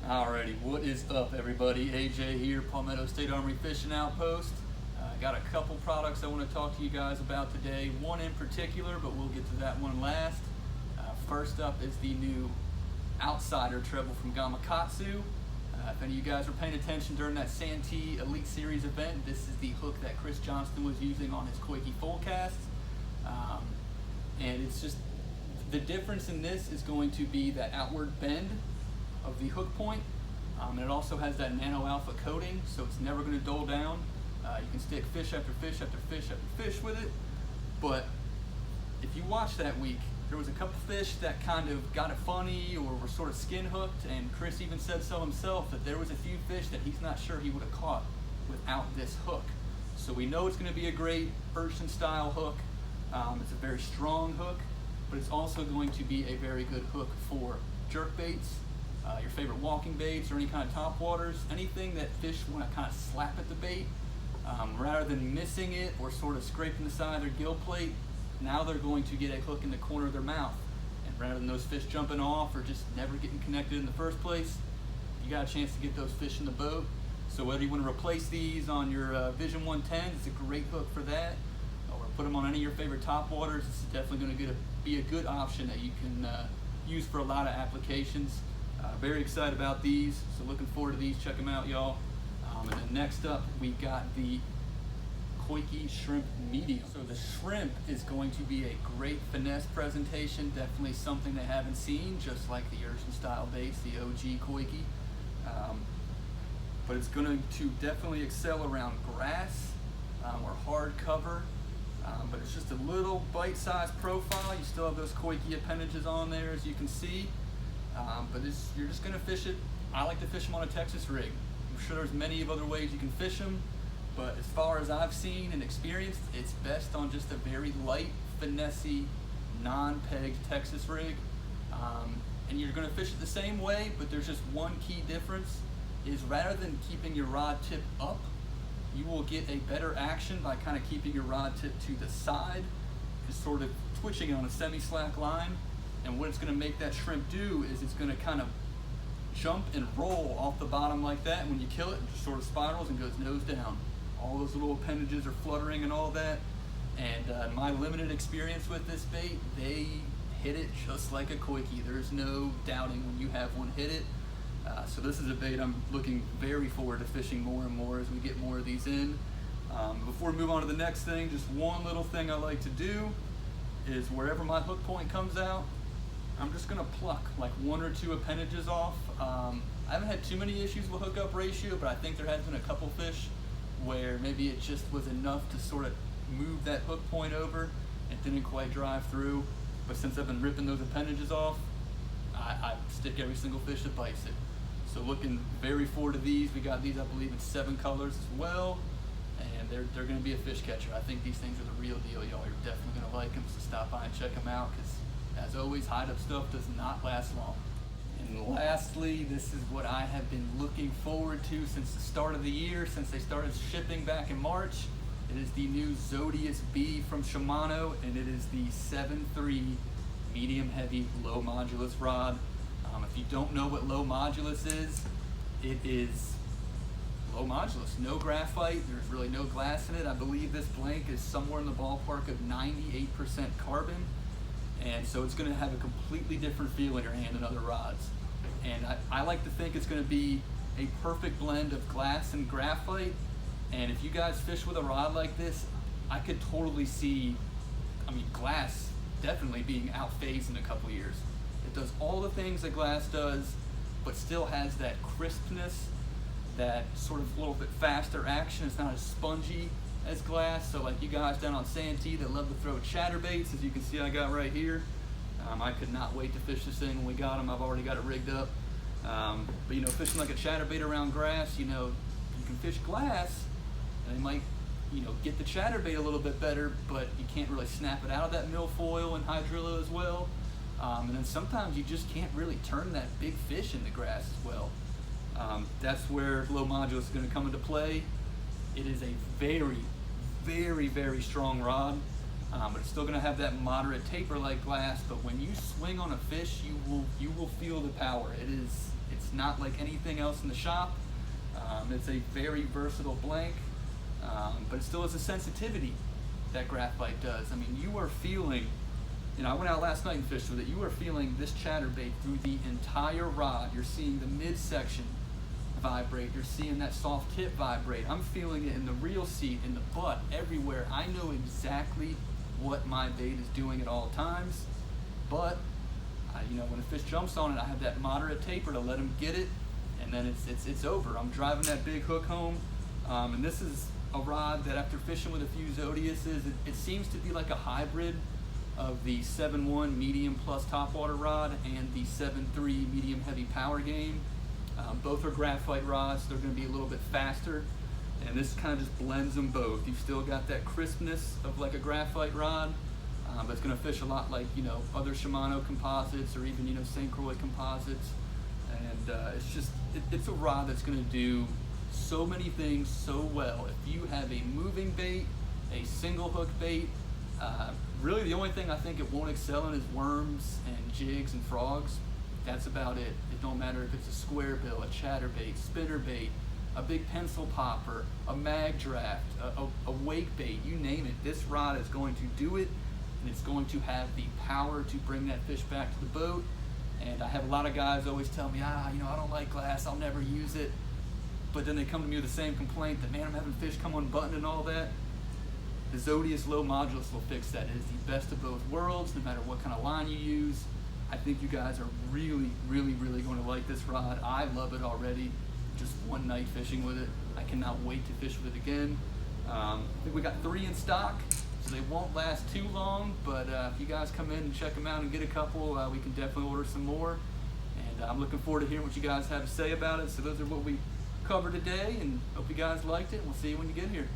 Alrighty, what is up everybody? AJ here, Palmetto State Armory Fishing Outpost. Got a couple products I want to talk to you guys about today. One in particular, but we'll get to that one last. First up is the new Outsider treble from Gamakatsu. If any of you guys were paying attention during that Santee Elite Series event, this is the hook that Chris Johnston was using on his Coike full casts. And it's just, the difference in this is going to be that outward bend of the hook point. And it also has that nano alpha coating, so it's never going to dull down. You can stick fish after fish after fish after fish with it. But if you watch that week, there was a couple fish that kind of got it funny or were sort of skin hooked, and Chris even said so himself that there was a few fish that he's not sure he would have caught without this hook. So we know it's going to be a great Urchin style hook. It's a very strong hook, but it's also going to be a very good hook for jerk baits, your favorite walking baits, or any kind of top waters, anything that fish want to kind of slap at the bait. Rather than missing it or sort of scraping the side of their gill plate, now they're going to get a hook in the corner of their mouth. And rather than those fish jumping off or just never getting connected in the first place, you got a chance to get those fish in the boat. So whether you want to replace these on your Vision 110, it's a great hook for that, or put them on any of your favorite top waters, this is definitely going to be a good option that you can use for a lot of applications. Very excited about these, so looking forward to these. Check them out, y'all. And then next up, we got the Coike Shrimp Medium. So the shrimp is going to be a great finesse presentation, definitely something they haven't seen, just like the Urchin style baits, the OG Coike. But it's going to definitely excel around grass or hard cover. But it's just a little bite-sized profile. You still have those Coike appendages on there, as you can see. But you're just going to fish it. I like to fish them on a Texas rig. I'm sure there's many of other ways you can fish them, but as far as I've seen and experienced, it's best on just a very light, finessey, non-pegged Texas rig. And you're going to fish it the same way, but there's just one key difference, is rather than keeping your rod tip up, you will get a better action by kind of keeping your rod tip to the side, just sort of twitching on a semi-slack line. And what it's going to make that shrimp do is it's going to kind of jump and roll off the bottom like that, and when you kill it, it just sort of spirals and goes nose down. All those little appendages are fluttering and all that. And my limited experience with this bait, they hit it just like a Coike. There's no doubting when you have one hit it. So this is a bait I'm looking very forward to fishing more and more as we get more of these in. Before we move on to the next thing, just one little thing I like to do is wherever my hook point comes out, I'm just gonna pluck like one or two appendages off. I haven't had too many issues with hookup ratio, but I think there has been a couple fish where maybe it just was enough to sort of move that hook point over and didn't quite drive through. But since I've been ripping those appendages off, I stick every single fish that bites it. So looking very forward to these. We got these, I believe, in 7 colors as well. And they're gonna be a fish catcher. I think these things are the real deal, y'all. You're definitely gonna like them, so stop by and check them out, because as always, HideUp stuff does not last long. And lastly, this is what I have been looking forward to since the start of the year, since they started shipping back in March. It is the new Zodias B from Shimano, and it is the 7.3 medium heavy low modulus rod. If you don't know what low modulus is, it is low modulus, no graphite, there's really no glass in it. I believe this blank is somewhere in the ballpark of 98% carbon. And so it's going to have a completely different feel in your hand than other rods. And I like to think it's going to be a perfect blend of glass and graphite. And if you guys fish with a rod like this, I could totally see, glass definitely being outphased in a couple years. It does all the things that glass does, but still has that crispness, that sort of little bit faster action. It's not as spongy as glass. So like you guys down on Santee that love to throw chatterbaits, as you can see I got right here, I could not wait to fish this thing when we got them. I've already got it rigged up. But you know, fishing like a chatterbait around grass, you know, you can fish glass and they might, you know, get the chatterbait a little bit better, but you can't really snap it out of that milfoil and hydrilla as well. And then sometimes you just can't really turn that big fish into grass as well. That's where low modulus is going to come into play. It is a very, very, very strong rod, but it's still going to have that moderate taper like glass. But when you swing on a fish, you will feel the power. It's not like anything else in the shop. It's a very versatile blank, but it still has a sensitivity that graphite does. I mean, you are feeling, you know, I went out last night and fished with it. You are feeling this chatterbait through the entire rod. You're seeing the midsection vibrate. You're seeing that soft tip vibrate. I'm feeling it in the reel seat, in the butt, everywhere. I know exactly what my bait is doing at all times, but you know, when a fish jumps on it, I have that moderate taper to let him get it, and then it's over. I'm driving that big hook home, and this is a rod that after fishing with a few Zodiases, it seems to be like a hybrid of the 7.1 medium plus topwater rod and the 7.3 medium heavy power game. Both are graphite rods. They're going to be a little bit faster, and this kind of just blends them both. You've still got that crispness of like a graphite rod, but it's going to fish a lot like, you know, other Shimano composites or even, you know, St. Croix composites. And it's just, it's a rod that's going to do so many things so well. If you have a moving bait, a single hook bait, really the only thing I think it won't excel in is worms and jigs and frogs. That's about it. It don't matter if it's a square bill, a chatterbait, spinnerbait, a big pencil popper, a mag draft, a wake bait, you name it. This rod is going to do it, and it's going to have the power to bring that fish back to the boat. And I have a lot of guys always tell me, you know, I don't like glass, I'll never use it. But then they come to me with the same complaint that, man, I'm having fish come unbuttoned and all that. The Zodias low modulus will fix that. It is the best of both worlds, no matter what kind of line you use. I think you guys are really, really, really going to like this rod. I love it already. Just one night fishing with it. I cannot wait to fish with it again. I think we got 3 in stock, so they won't last too long, but if you guys come in and check them out and get a couple, we can definitely order some more. And I'm looking forward to hearing what you guys have to say about it. So those are what we covered today, and hope you guys liked it, and we'll see you when you get here.